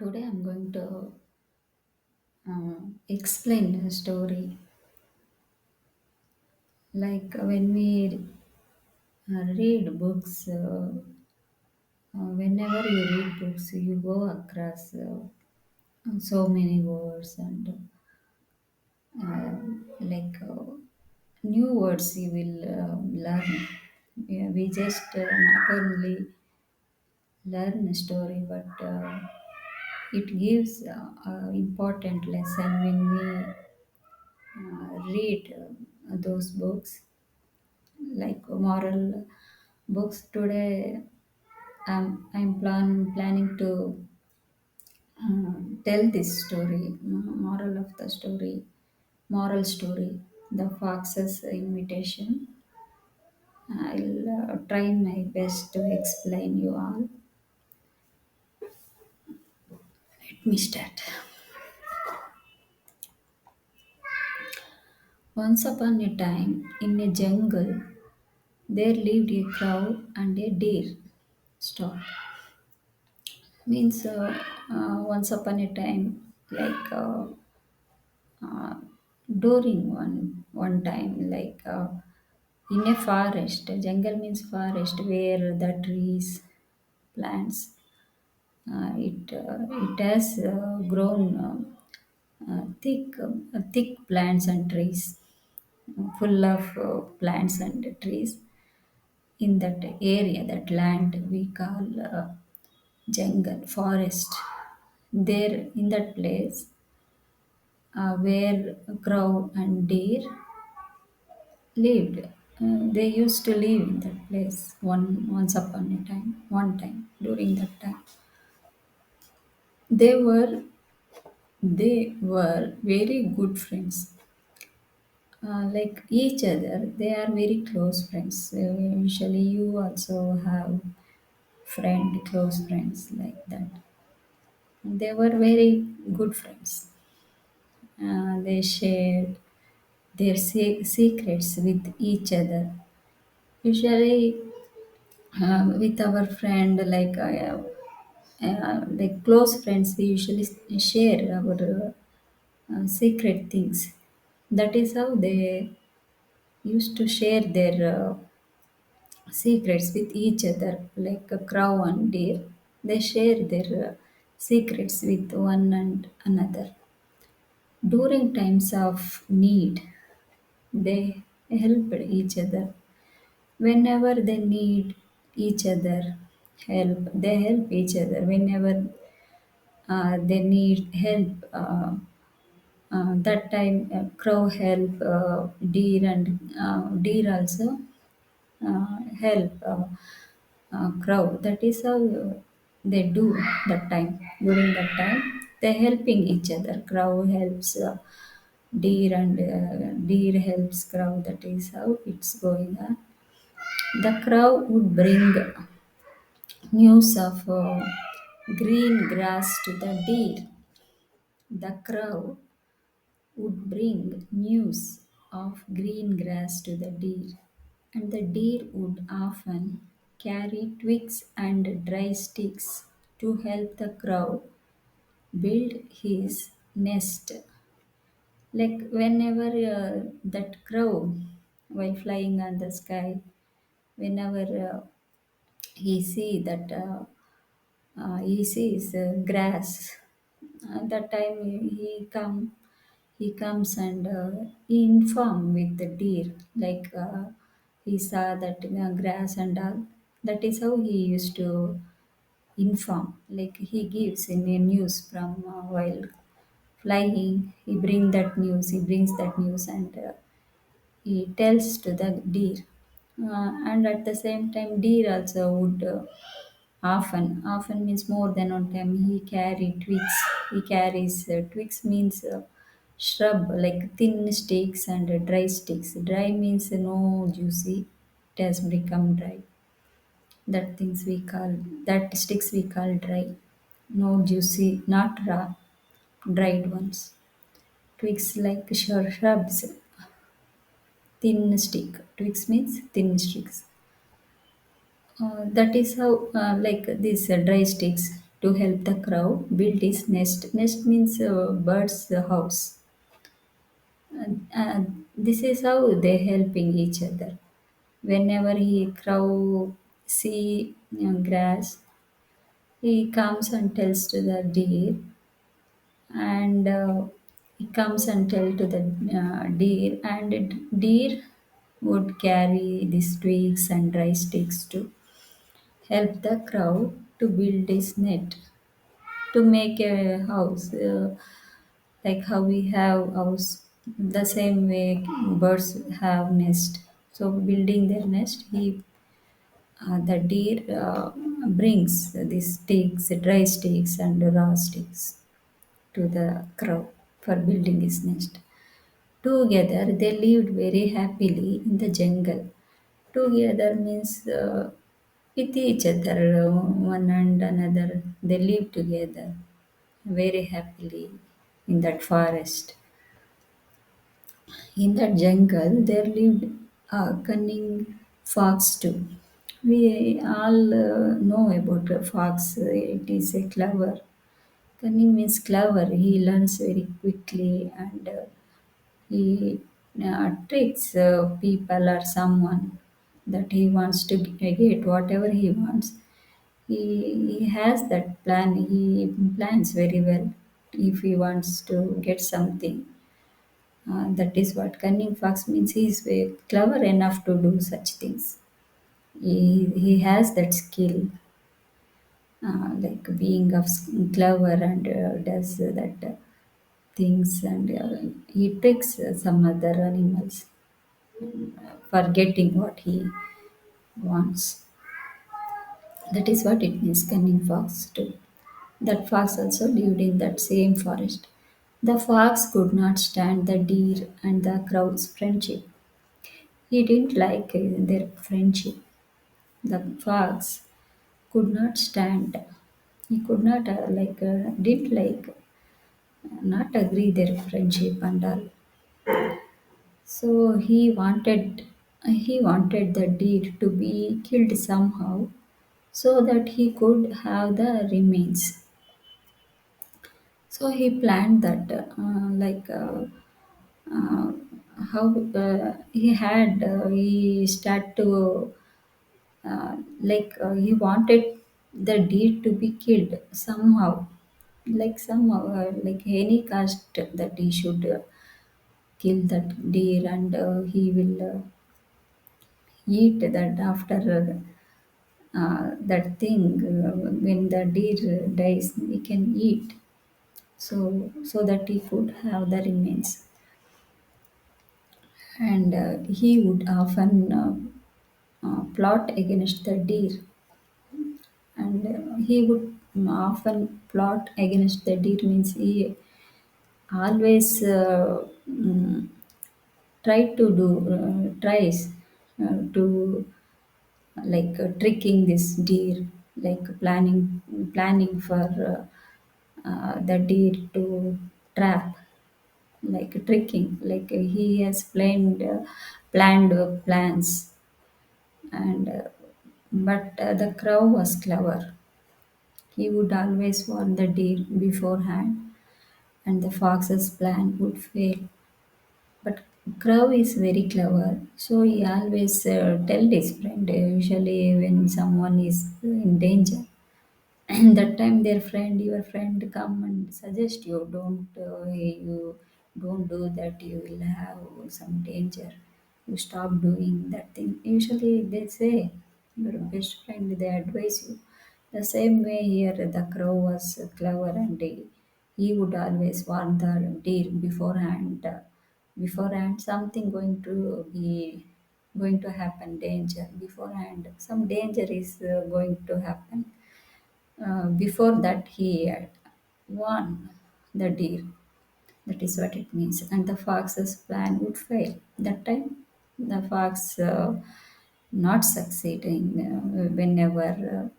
Today I'm going to explain a story. Like when we read books, whenever you read books, you go across so many words and uh, like new words you will learn. Yeah, we just not only learn a story, but it gives important lesson when we read those books like moral books. Today I'm planning to tell this story, moral of the story, moral story, the fox's invitation. I'll try my best to explain you all. Let me start. Once upon a time in a jungle there lived a crow and a deer. Stop. Means once upon a time, like during one time, like in a forest. Jungle means forest where the trees, plants, it has grown thick plants and trees, full of plants and trees. In that area, that land we call jungle, forest. There in that place, where crow and deer lived. They used to live in that place once upon a time. One time during that time, they were they were very good friends. Like each other, they are very close friends. Usually, you also have close friends like that. They were very good friends. They shared their secrets with each other. Usually, with our friend, like close friends, we usually share our secret things. That is how they used to share their secrets with each other, like a crow and deer. They share their secrets with one and another. During times of need, they helped each other. Whenever they need each other help, they help each other. Whenever they need help, that time crow help deer, and deer also help crow. That is how they do that time. During that time, they helping each other. Crow helps deer, and deer helps crow. That is how it's going on. The crow would bring news of green grass to the deer. The crow would bring news of green grass to the deer, and the deer would often carry twigs and dry sticks to help the crow build his nest. Like whenever that crow, while flying on the sky, whenever he sees grass. That time he comes and he inform with the deer, like he saw that grass and all. That is how he used to inform. Like he gives in a news from while flying. He brings that news, and he tells to the deer. And at the same time, deer also would often means more than one time. He carry twigs. He carries twigs means shrub, like thin sticks and dry sticks. Dry means no juicy. It has become dry. That sticks we call dry. No juicy, not raw, dried ones. Twigs like shrubs, thin stick. Twigs means thin sticks. That is how, like these dry sticks. to help the crow build his nest. Nest means bird's house. This is how they helping each other. Whenever he crow see grass, he comes and tells to the deer, and he comes and tell to the deer, and deer would carry these twigs and dry sticks to help the crow to build his net, to make a house, like how we have house. The same way birds have nest. So building their nest, the deer brings these sticks, dry sticks and raw sticks to the crow for building his nest. Together, they lived very happily in the jungle. Together means with each other, one and another. They live together very happily in that forest. In that jungle, there lived a cunning fox too. We all know about a fox. It is a clever. Cunning means clever. He learns very quickly, and he tricks people or someone that he wants to get whatever he wants. He has that plan. He plans very well if he wants to get something. That is what cunning fox means. He is very clever enough to do such things. He has that skill, like being of clever, and does that things, and he tricks some other animals for getting what he wants. That is what it means, cunning fox too. That fox also lived in that same forest. The fox could not stand the deer and the crow's friendship. He didn't like their friendship. The fox could not stand. He could not didn't like, not agree their friendship and all. So he wanted the deer to be killed somehow, so that he could have the remains. So he planned that, uh, how he started to, he wanted the deer to be killed somehow, like somehow, like any cost that he should kill that deer, and he will eat that after that thing. When the deer dies, he can eat, so that he could have the remains. And he would often plot against the deer, and he would often plot against the deer means he always tries to, tricking this deer, like planning for the deer to trap, like tricking, like he has planned plans, and but the crow was clever. He would always warn the deer beforehand, and the fox's plan would fail. But crow is very clever, so he always tell his friend, usually when someone is in danger. And that time your friend come and suggest you, you don't do that, you will have some danger. You stop doing that thing. Usually they say, your best friend, they advise you. The same way here, the crow was clever, and he would always warn the deer beforehand. Beforehand, something going to happen, danger beforehand. Some danger is going to happen. Before that, he had won the deer. That is what it means. And the fox's plan would fail. That time, the fox not succeeding whenever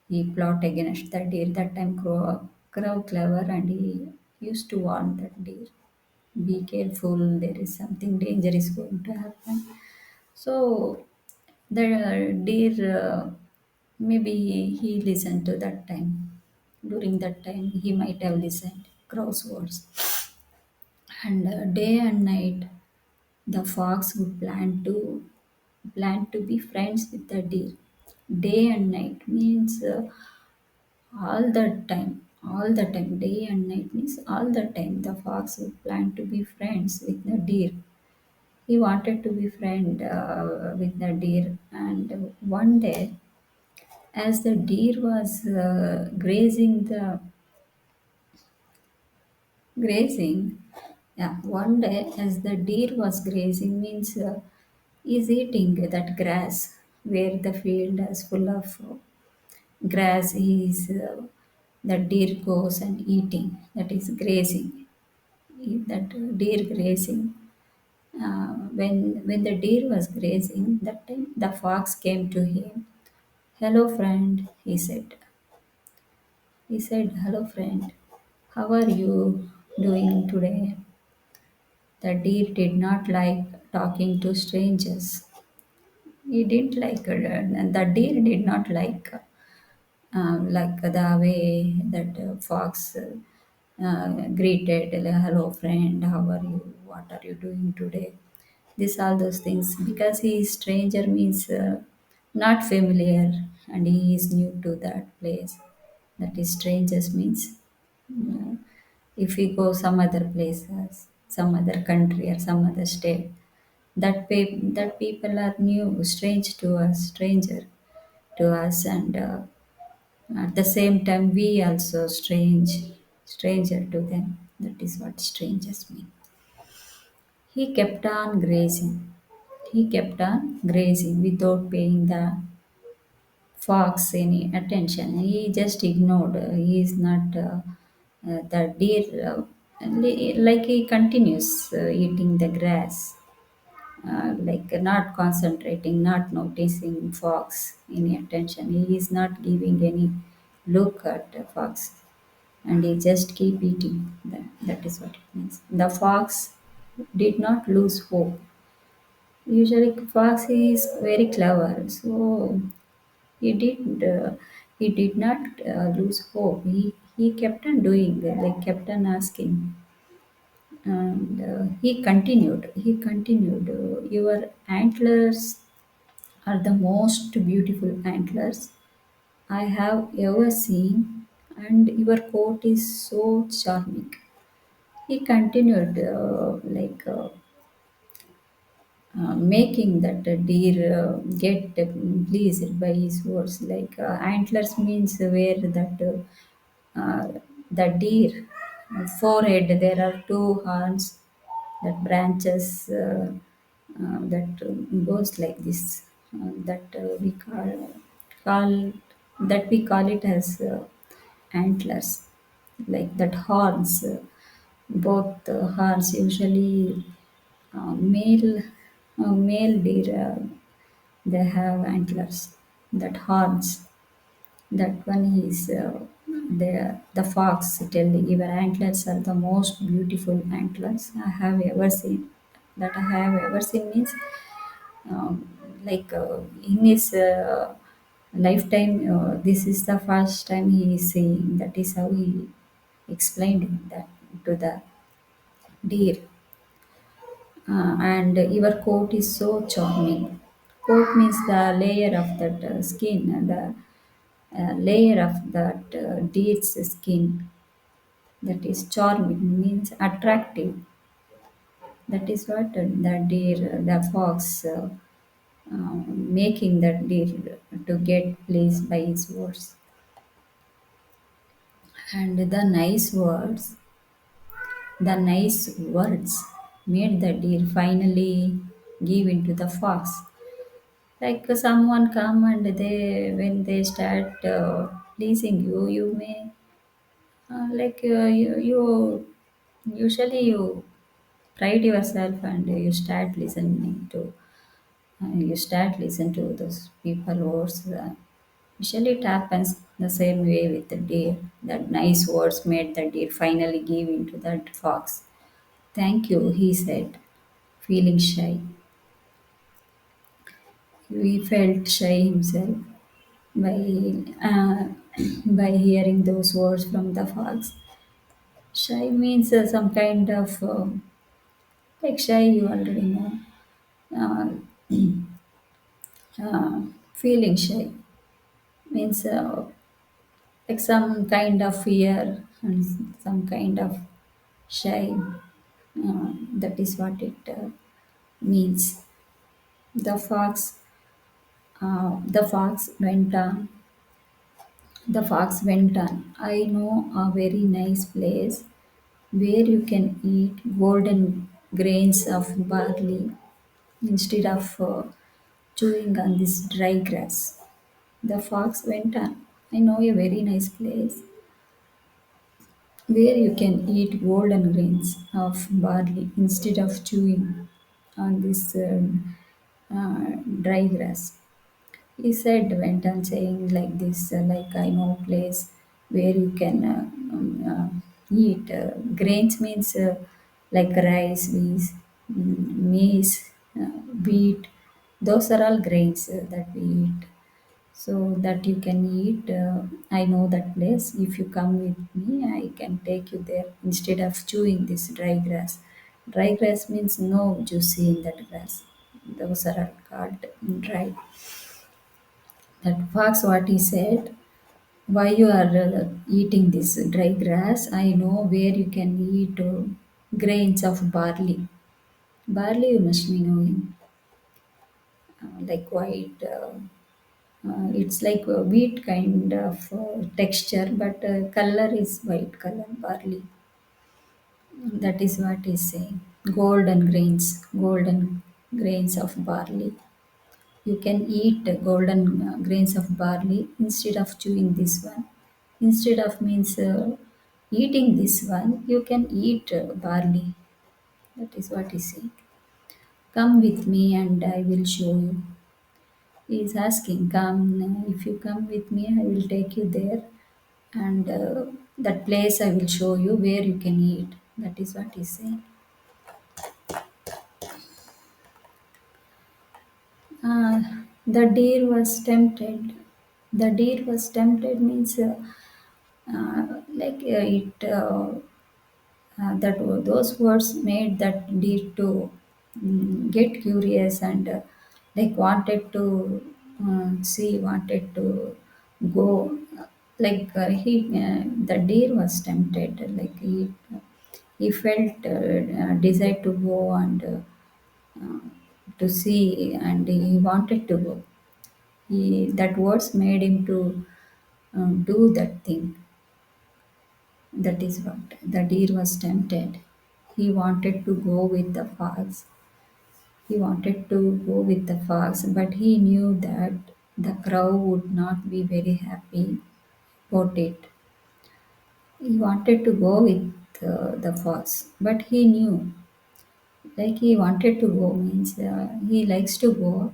he plot against the deer. That time, crow clever, and he used to warn that deer. Be careful, there is something danger is going to happen. So the deer, maybe he listened to that time. During that time, he might have listened crow's words. And day and night, the fox would plan to be friends with the deer. Day and night means all the time. Day and night means all the time. The fox would plan to be friends with the deer. He wanted to be friend with the deer, and one day, as the deer was grazing, yeah, one day as the deer was grazing means is eating that grass where the field is full of grass is the deer goes and eating, that is grazing. That deer grazing, when the deer was grazing, that time the fox came to him. Hello friend, he said, hello friend, how are you doing today? The deer did not like talking to strangers. He didn't like the deer did not like the way that fox greeted, like, hello friend, how are you? What are you doing today? This all those things, because he is stranger means not familiar, and he is new to that place. That is strangers means uh, if we go some other places, some other country or some other state, that people are new, strange to us, stranger to us, and at the same time we also stranger to them. That is what strangers mean. He kept on grazing. He kept on grazing without paying the fox any attention. He just ignored. He is not the deer. Like he continues eating the grass, like not concentrating, not noticing fox any attention. He is not giving any look at the fox, and he just keep eating. That is what it means. The fox did not lose hope. Usually, fox is very clever, so he did not lose hope. He kept on doing, like kept on asking, and he continued. He continued. Your antlers are the most beautiful antlers I have ever seen, and your coat is so charming. He continued, making that deer get pleased by his words. Like antlers means where that the deer forehead there are two horns that branches that goes like this. That we call we call it as antlers, like that horns. Both horns usually male male deer, they have antlers, that horns. That one is the fox tell your antlers are the most beautiful antlers I have ever seen. That I have ever seen means like in his lifetime, this is the first time he is seeing. That is how he explained that to the deer. And your coat is so charming. Coat means the layer of that skin, the layer of that deer's skin. That is charming means attractive. That is what the deer, the fox, making that deer to get pleased by his words. And the nice words made the deer finally give in to the fox. Like someone come and when they start pleasing you, you may you usually you pride yourself and you start listening to those people words. Usually it happens the same way with the deer. That nice words made the deer finally give in to that fox. Thank you, he said, feeling shy. He felt shy himself by by hearing those words from the fox. Shy means some kind of like shy, you already know. Uh, Feeling shy means like some kind of fear and some kind of shy. That is what it means. The fox, the fox went on. The fox went on. I know a very nice place where you can eat golden grains of barley instead of chewing on this dry grass. The fox went on. I know a very nice place where you can eat golden grains of barley instead of chewing on this dry grass. He said, went on saying like this, like I know place where you can eat. Grains means like rice, maize, wheat. Those are all grains that we eat. So that you can eat. I know that place. If you come with me, I can take you there instead of chewing this dry grass. Dry grass means no juicy in that grass. Those are all called dry. That fox, what he said, why you are eating this dry grass? I know where you can eat grains of barley. Barley, you must be knowing, like white. It's like a wheat kind of texture, but color is white color barley. That is what he's saying. Golden grains of barley. You can eat golden grains of barley instead of chewing this one. Instead of means eating this one, you can eat barley. That is what he said. Come with me and I will show you. He is asking, come, if you come with me, I will take you there and that place I will show you where you can eat. That is what he said. Uh, the deer was tempted. The deer was tempted means like it that those words made that deer to get curious and like wanted to see, wanted to go. Like the deer was tempted. Like he felt desire to go and uh, to see, and he wanted to go. That words made him to do that thing. That is what the deer was tempted. He wanted to go with the fox. He wanted to go with the fox, but he knew that the crow would not be very happy about it. He wanted to go with the fox, but he knew, like he wanted to go means he likes to go.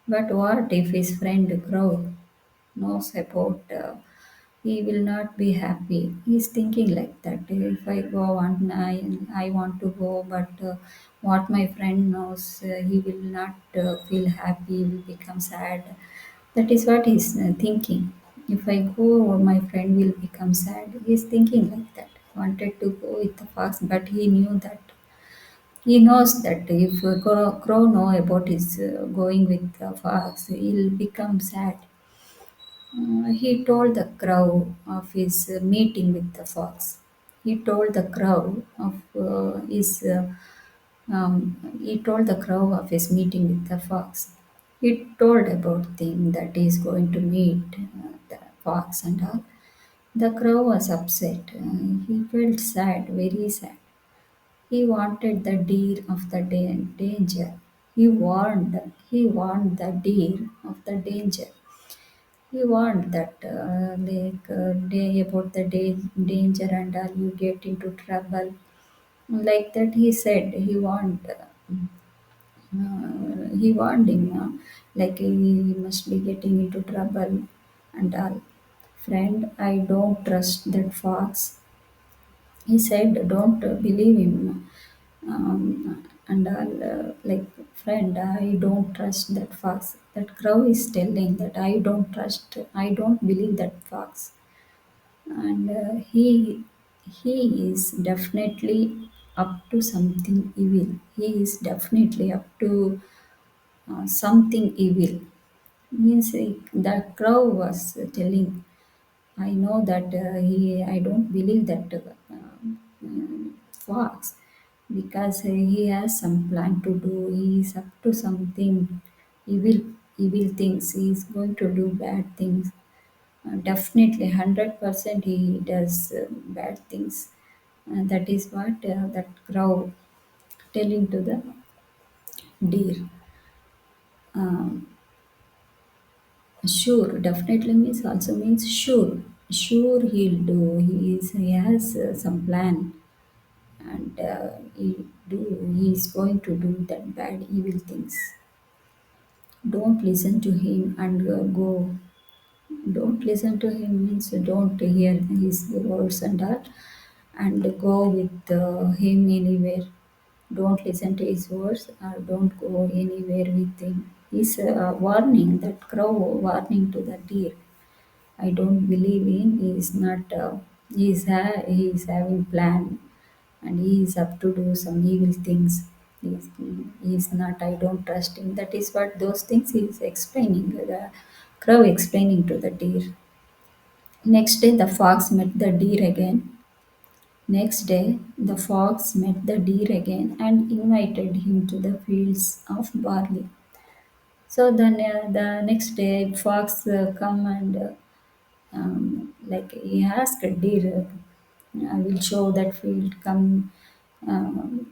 But what if his friend crow knows about? He will not be happy. He's thinking like that. If I go and I want to go, but what my friend knows, he will not feel happy, he will become sad. That is what he's thinking. If I go, my friend will become sad. He's thinking like that. Wanted to go with the fox, but he knew that. He knows that if crow know about his going with the fox, he'll become sad. He told the crow of his meeting with the fox. He told the crow of he told the crow of his meeting with the fox. He told about thing that he is going to meet the fox and all. The crow was upset. He felt sad, very sad. He wanted the deer of the danger. He warned the deer of the danger. He warned that day about the danger and all, you get into trouble. Like that, he said he warned him, like he must be getting into trouble and all. Friend, I don't trust that fox. He said, don't believe him. and I'll like, friend, I don't trust that fox. That crow is telling that I don't believe that fox. And he is definitely up to something evil. He is definitely up to something evil. Means the crow was telling, I know that I don't believe that fox, because he has some plan to do. He is up to something evil, evil things. He is going to do bad things. Definitely, 100% he does bad things. That is what that crow telling to the deer. Um, Sure, definitely means also means sure. Sure, he'll do. He has some plan, and he's going to do that bad evil things. Don't listen to him and go. Don't listen to him means don't hear his words and all, and go with him anywhere. Don't listen to his words or don't go anywhere with him. He's warning, that crow warning to the deer. I don't believe in. He is not. He is having plan, and he is up to do some evil things. He is not. I don't trust him. That is what those things he is explaining. The crow explaining to the deer. Next day, the fox met the deer again. Next day, the fox met the deer again and invited him to the fields of barley. So then, the next day, fox come and like he asked deer, I will show that field. Come,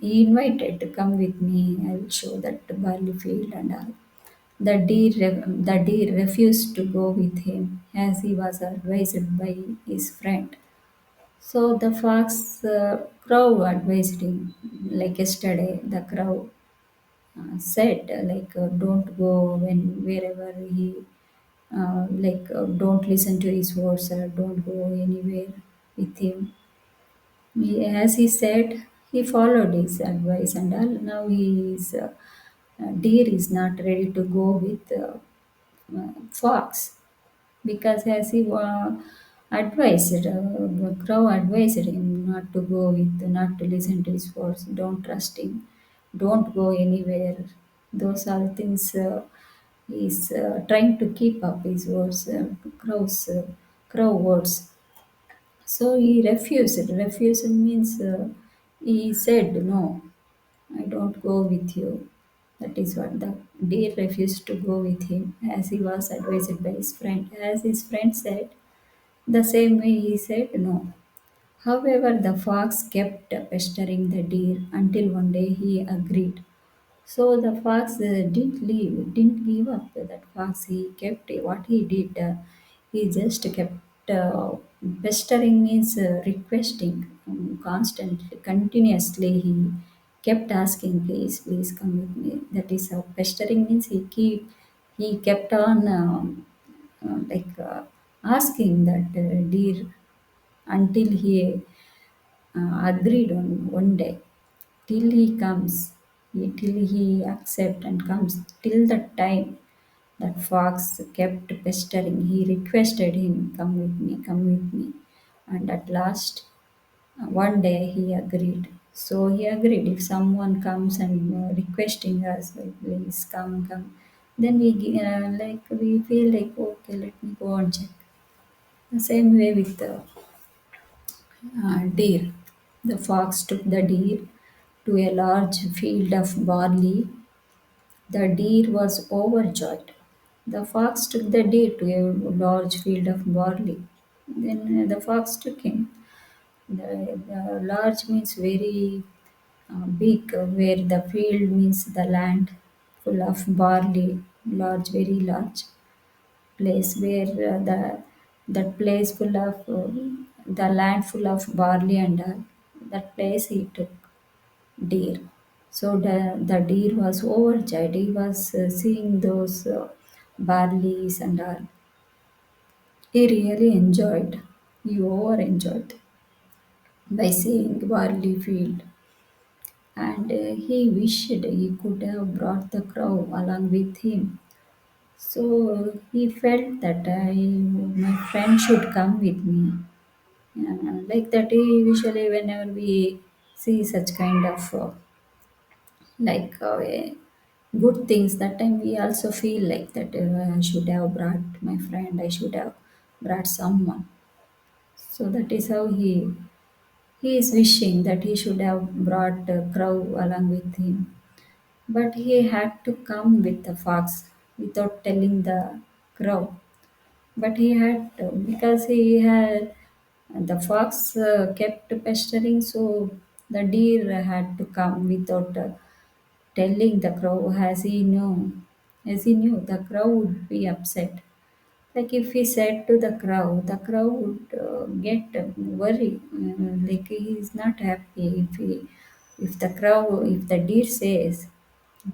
he invited to come with me. I will show that barley field and all. The deer refused to go with him as he was advised by his friend. So the fox crow advised him, like yesterday. The crow said, like, don't go when wherever he don't listen to his words or don't go anywhere with him. As he said, he followed his advice, and all. Now he is deer is not ready to go with fox, because as he advised, crow advised him not to go with, not to listen to his words, don't trust him, don't go anywhere. Those are things he's trying to keep up his words, crow words. So he refused. Refused means he said, no, I don't go with you. That is what the deer refused to go with him as he was advised by his friend. As his friend said, the same way he said no. However, the fox kept pestering the deer until one day he agreed. So the fox didn't leave, didn't give up. That fox, he kept what he did. He just kept pestering means requesting constantly, continuously. He kept asking, please, please come with me. That is how pestering means. He kept on asking that deer until he agreed on one day, till he comes, till he accept and comes. Till that time, that fox kept pestering. He requested him, come with me, come with me. And at last, one day he agreed. So he agreed, if someone comes and requesting us, like, please come, come, then we feel like, okay, let me go and check. The same way with the deer. The fox took the deer to a large field of barley. The deer was overjoyed. The fox took the deer to a large field of barley. Then the fox took him. The large means very big, where the field means the land full of barley, large, very large place, where that place full of the land full of barley and that place he took deer. So the deer was overjoyed. He was seeing those barleys and all. He really enjoyed. He over enjoyed by seeing barley field. and he wished he could have brought the crow along with him. So he felt that my friend should come with me. Like that, usually whenever we see such kind of like good things, that time we also feel like that I should have brought my friend, I should have brought someone. So that is how he is wishing that he should have brought a crow along with him. But he had to come with the fox without telling the crow. But he had to, because he had the fox kept pestering, so the deer had to come without telling the crow, as he knew the crow would be upset. Like if he said to the crow would get worried. Like he is not happy if the crow, if the deer says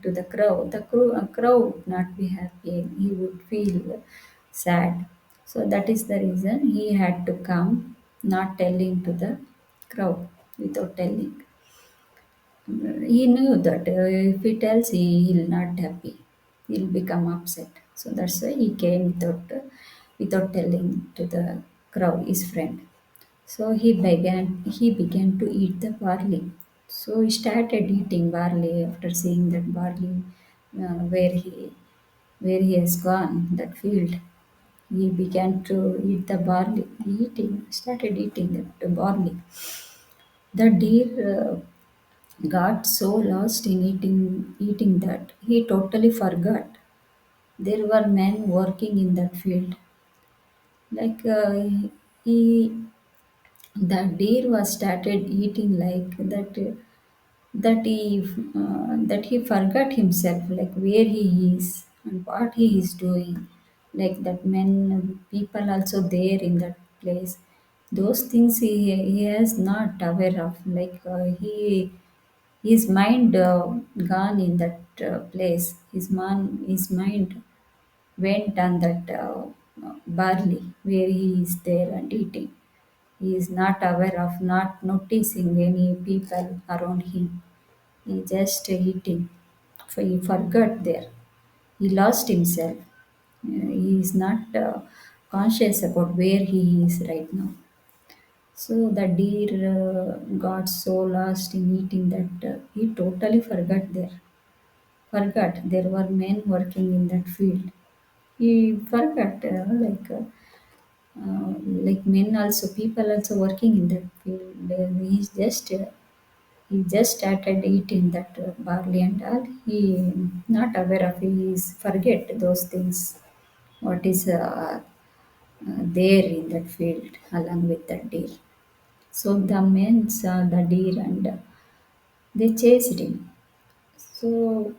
to the crow would not be happy. He would feel sad. So that is the reason he had to come, not telling to the crow, without telling. He knew that if he tells, he'll not happy. He'll become upset. So that's why he came without telling to the crow, his friend. So he began to eat the barley. So he started eating barley after seeing that barley where he has gone, that field. He began to eat the barley. Started eating that barley. The deer got so lost in eating that he totally forgot there were men working in that field. Like he, the deer was started eating like that. That he forgot himself, like where he is and what he is doing. Like that, men people also there in that place. Those things he has not aware of. Like his mind gone in that place. His mind went on that barley where he is there and eating. He is not aware of, not noticing any people around him. He just eating. He forgot there. He lost himself. He is not conscious about where he is right now. So the deer got so lost in eating that he totally forgot there. Forgot there were men working in that field. He forgot like men also, people also working in that field. He just started eating that barley and all. He not aware of, he is forget those things. What is there in that field along with that deer. So the men saw the deer and they chased him. So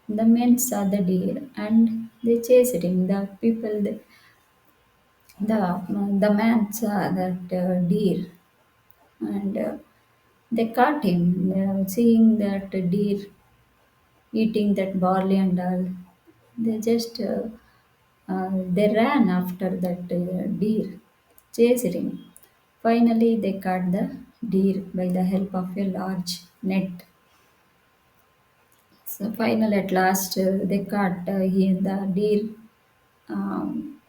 the men saw the deer and they chased him. The man saw that deer and they caught him. Seeing that deer eating that barley and all, they just they ran after that deer, chased him. Finally, they caught the deer by the help of a large net. So, finally, at last, they caught the deer. Um,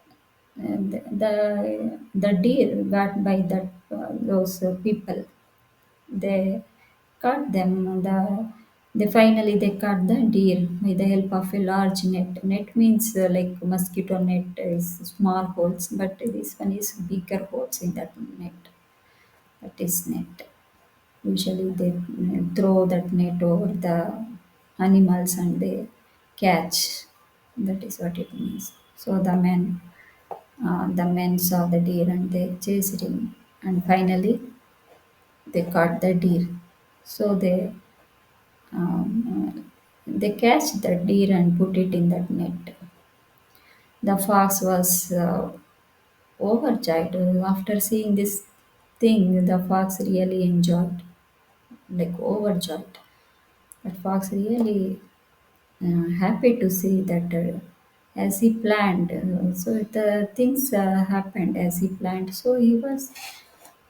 and the deer got by that those people. They caught them. They caught the deer with the help of a large net. Net means like mosquito net is small holes, but this one is bigger holes in that net. That is net. Usually they throw that net over the animals and they catch. That is what it means. So the men saw the deer and they chased him, and finally they caught the deer. So they catch the deer and put it in that net. The fox was overjoyed after seeing this thing. The fox really enjoyed, like overjoyed. That fox really happy to see that as he planned. So the things happened as he planned. So he was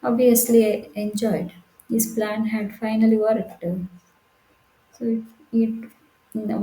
obviously enjoyed. His plan had finally worked. So it what